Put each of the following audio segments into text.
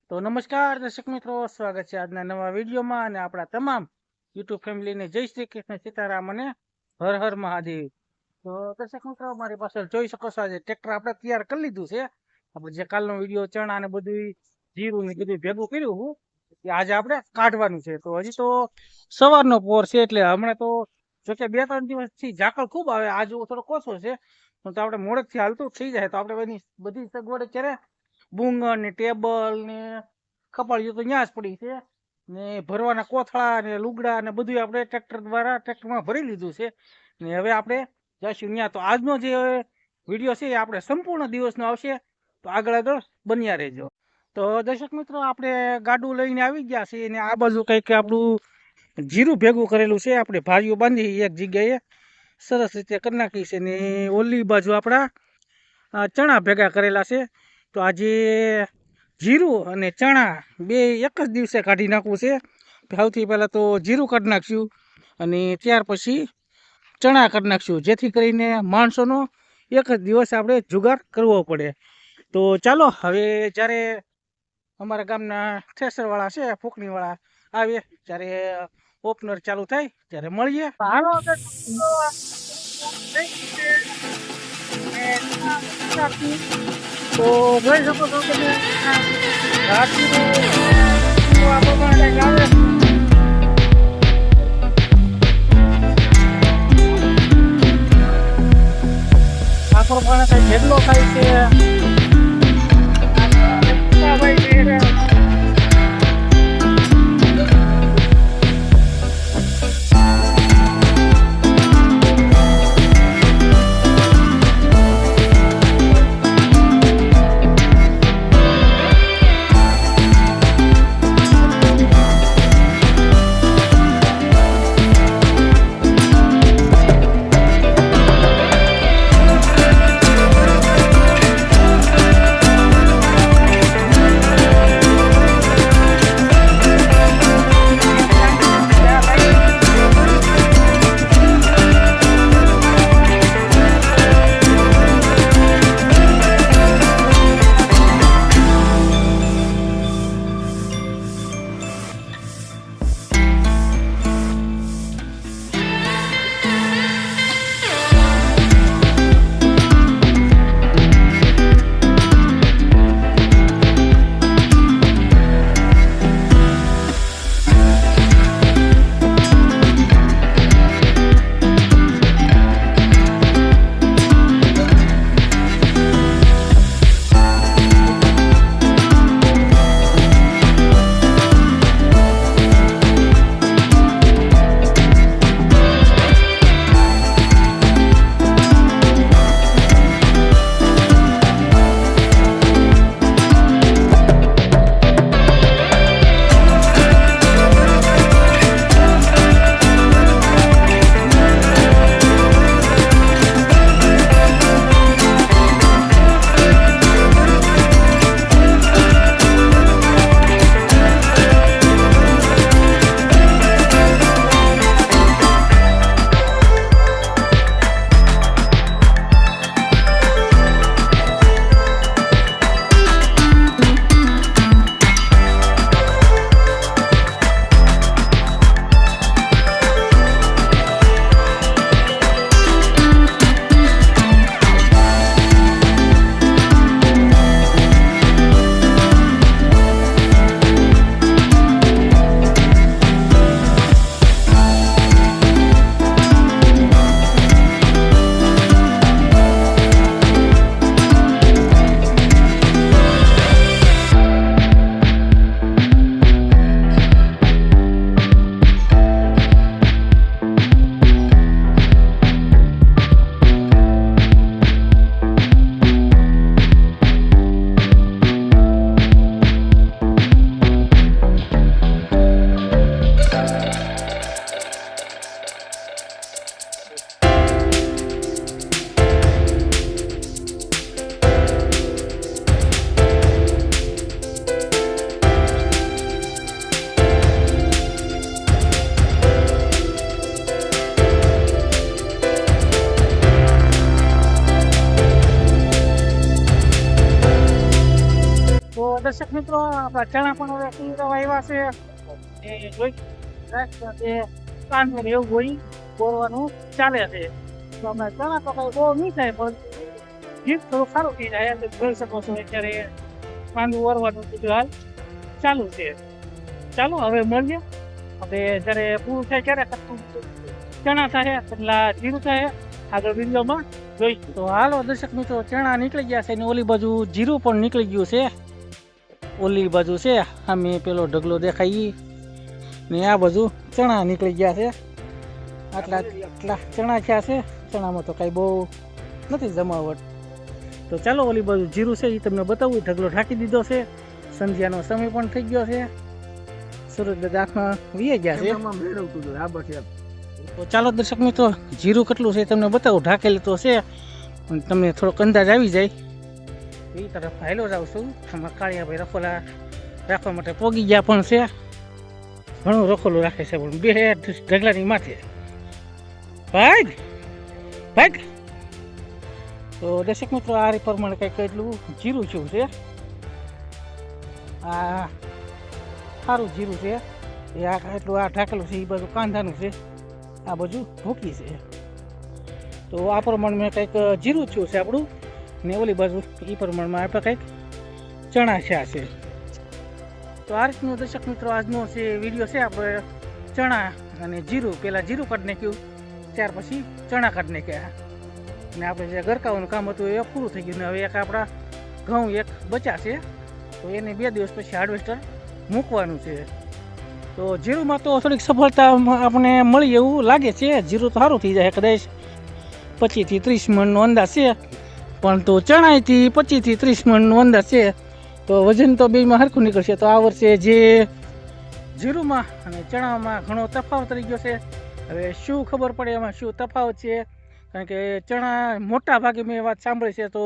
તો નમસ્કાર દર્શક મિત્રો, સ્વાગત છે આજના નવા વિડીયોમાં અને આપણા તમામ યુટ્યુબ ફેમિલીને જય શ્રી કૃષ્ણ, સીતારામ અને હર હર મહાદેવ. તો દર્શક મિત્રો, મારી પાસે જોઈ શકો છો આજે ટ્રેક્ટર આપણે તૈયાર કરી લીધું છે. આપણે જે કાલનો વિડીયો ચણા ને બધું જીરું ને બધું ભેગું કર્યું હતું એ આજે આપણે કાઢવાનું છે. તો હજી તો સવારનો પોર છે એટલે હમણાં તો જોકે 2-3 દિવસથી ઝાકળ ખૂબ આવે, આજ થોડો ઓછો છે તો આપણે મોડેકથી હાલતું થઈ જાય તો આપણે બધી સગવડ અત્યારે બુંગર ને ટેબલ ને કપાળિયું તો ત્યાં જ પડી છે ને ભરવાના કોથળા ને લુગડા ને બધું આપણે ટ્રેક્ટર દ્વારા ટ્રેક્ટરમાં ભરી લીધું છે ને હવે આપણે જઈશું ત્યાં. તો આજનો જે વિડીયો છે એ આપણે સંપૂર્ણ દિવસનો આવશે, તો આગળ બન્યા રહેજો. તો દર્શક મિત્રો, આપણે ગાડું લઈને આવી ગયા છીએ અને આ બાજુ કંઈક આપણું જીરું ભેગું કરેલું છે. આપણે ભારીઓ બાંધી એક જગ્યાએ સરસ રીતે કરી નાખી છે ને ઓલી બાજુ આપણા ચણા ભેગા કરેલા છે. તો આજે જીરું અને ચણા બે એક જ દિવસે કાઢી નાખવું છે. સૌથી પહેલાં તો જીરું કાઢી નાખશું અને ત્યાર પછી ચણા કાઢી નાખશું, જેથી કરીને માણસોનો એક જ દિવસ આપણે જુગાર કરવો પડે. તો ચાલો હવે જ્યારે અમારા ગામના થ્રેસરવાળા છે, ફૂંકણીવાળા આવે ત્યારે ઓપનર ચાલુ થાય ત્યારે મળીએ. તો જોઈ શકો છો તમે આ પ્રમાણે કંઈક આવે. આ પ્રમાણે કંઈક જેટલો થાય છે. દર્શક મિત્રો આપણા ચણા પણ હવે સુરવા આવ્યા છે એ જોઈ તે કાંદો ને એવું હોય બોરવાનું ચાલે છે. તો અમે ચણા તો કઈ બહુ નહીં થાય પણ જીત થોડું સારું થઈ જાય તો જોઈ શકો છો અત્યારે કાંદું વરવાનું બધું હાલ ચાલુ છે. ચાલો હવે મળીએ હવે જ્યારે પૂરું થાય ત્યારે ચણા થાય એટલા જીરું થાય આગળ વિડીયોમાં જોઈશું. તો હાલો દર્શક મિત્રો ચણા નીકળી ગયા છે ને ઓલી બાજુ જીરું પણ નીકળી ગયું છે. ઓલી બાજુ છે આમે પેલો ઢગલો દેખાય ને આ બાજુ ચણા નીકળી ગયા છે. આટલા ચણા થયા છે. ચણામાં તો કાંઈ બહુ નથી જમાવટ. તો ચાલો ઓલી બાજુ જીરું છે એ તમને બતાવું. ઢગલો ઢાંકી દીધો છે. સંધ્યાનો સમય પણ થઈ ગયો છે. સુરત દાખમાં વી ગયા છે. તો ચાલો દર્શક મિત્રો જીરું કેટલું છે તમને બતાવું. ઢાંકેલું તો છે પણ તમને થોડોક અંદાજ આવી જાય. એ તરફ હાલો જાઉં છું. આમાં કાળિયાભાઈ રખોલા રાખવા માટે પોગી ગયા પણ છે. ઘણું રખોલું રાખે છે પણ બે ઢગલાની માથે ભાગ ભાગ. તો દર્શક મિત્રો આ પ્રમાણે કંઈક એટલું જીરું જેવું છે. આ સારું જીરું છે એ આ એટલું આ ઢાકેલું છે. એ બાજુ કાંધાનું છે આ બાજુ ભૂકી છે. તો આ પ્રમાણે કંઈક જીરું થયું છે આપણું ને ઓલી બાજુ એ પ્રમાણમાં આપણે કંઈક ચણા છે. તો આ રીતનું દર્શક મિત્રો આજનો છે વિડીયો છે. આપણે ચણા અને જીરું પહેલાં જીરું કાઢી નાખ્યું ત્યાર પછી ચણા કાઢી નાખ્યા ને આપણે જે ગરકાવાનું કામ હતું એ પૂરું થઈ ગયું ને હવે એક આપણા ઘઉં એક બચ્યા છે તો એને 2 દિવસ પછી હાર્વેસ્ટર મૂકવાનું છે. તો જીરુંમાં તો થોડીક સફળતા આપણને મળી એવું લાગે છે. જીરું તો સારું થઈ જાય કદાચ 25 થી 30 મણનો અંદાજ છે પણ તો ચણાઈથી 25 થી 30 મણનો અંદાજ છે. તો વજન તો બેમાં સરખું નીકળશે. તો આ વર્ષે જે જીરુંમાં અને ચણામાં ઘણો તફાવત રહી ગયો છે. હવે શું ખબર પડે એમાં શું તફાવત છે કારણ કે ચણા મોટા ભાગે મેં વાત સાંભળી છે તો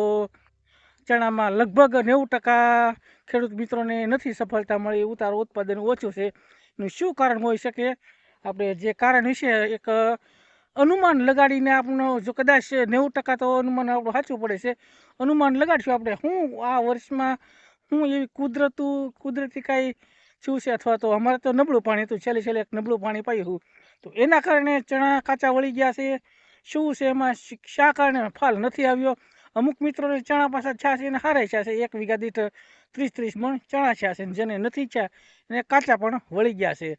ચણામાં લગભગ 90% ખેડૂત મિત્રોને નથી સફળતા મળી. ઉતારો ઉત્પાદન ઓછું છે. એનું શું કારણ હોઈ શકે? આપણે જે કારણ વિશે એક અનુમાન લગાડીને આપણને જો કદાચ 90% તો અનુમાન આપણું સાચું પડે છે. અનુમાન લગાડશું આપણે શું આ વર્ષમાં શું એવી કુદરતી કાંઈ થયું છે અથવા તો અમારે તો નબળું પાણી હતું. છેલ્લે એક નબળું પાણી પાયું તો એના કારણે ચણા કાચા વળી ગયા છે. શું છે એમાં શા કારણે ફાલ નથી આવ્યો? અમુક મિત્રોને ચણા પાછા છા છે એને હારાય છા છે. 1 વીઘા દીઠ 30-30 મણ ચણા છા છે જેને નથી છા એને કાચા પણ વળી ગયા છે.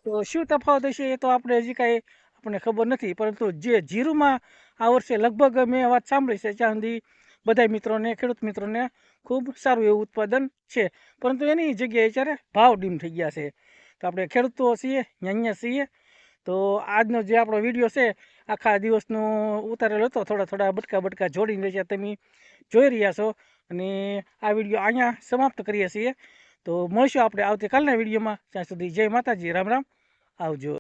તો શું તફાવત હશે એ તો આપણે હજી કાંઈ આપણને ખબર નથી. પરંતુ જે જીરુંમાં આ વર્ષે લગભગ મેં વાત સાંભળી છે ત્યાં સુધી બધા મિત્રોને ખેડૂત મિત્રોને ખૂબ સારું એવું ઉત્પાદન છે. પરંતુ એની જગ્યાએ અત્યારે ભાવ ડીમ થઈ ગયા છે. તો આપણે ખેડૂતો છીએ અહીંયા છીએ. તો આજનો જે આપણો વિડીયો છે આખા દિવસનો ઉતારેલો હતો. થોડા બટકા જોડીને જે તમે જોઈ રહ્યા છો અને આ વિડીયો અહીંયા સમાપ્ત કરીએ છીએ. તો મળીશું આપણે આવતીકાલના વિડીયોમાં. ત્યાં સુધી જય માતાજી, રામ રામ, આવજો.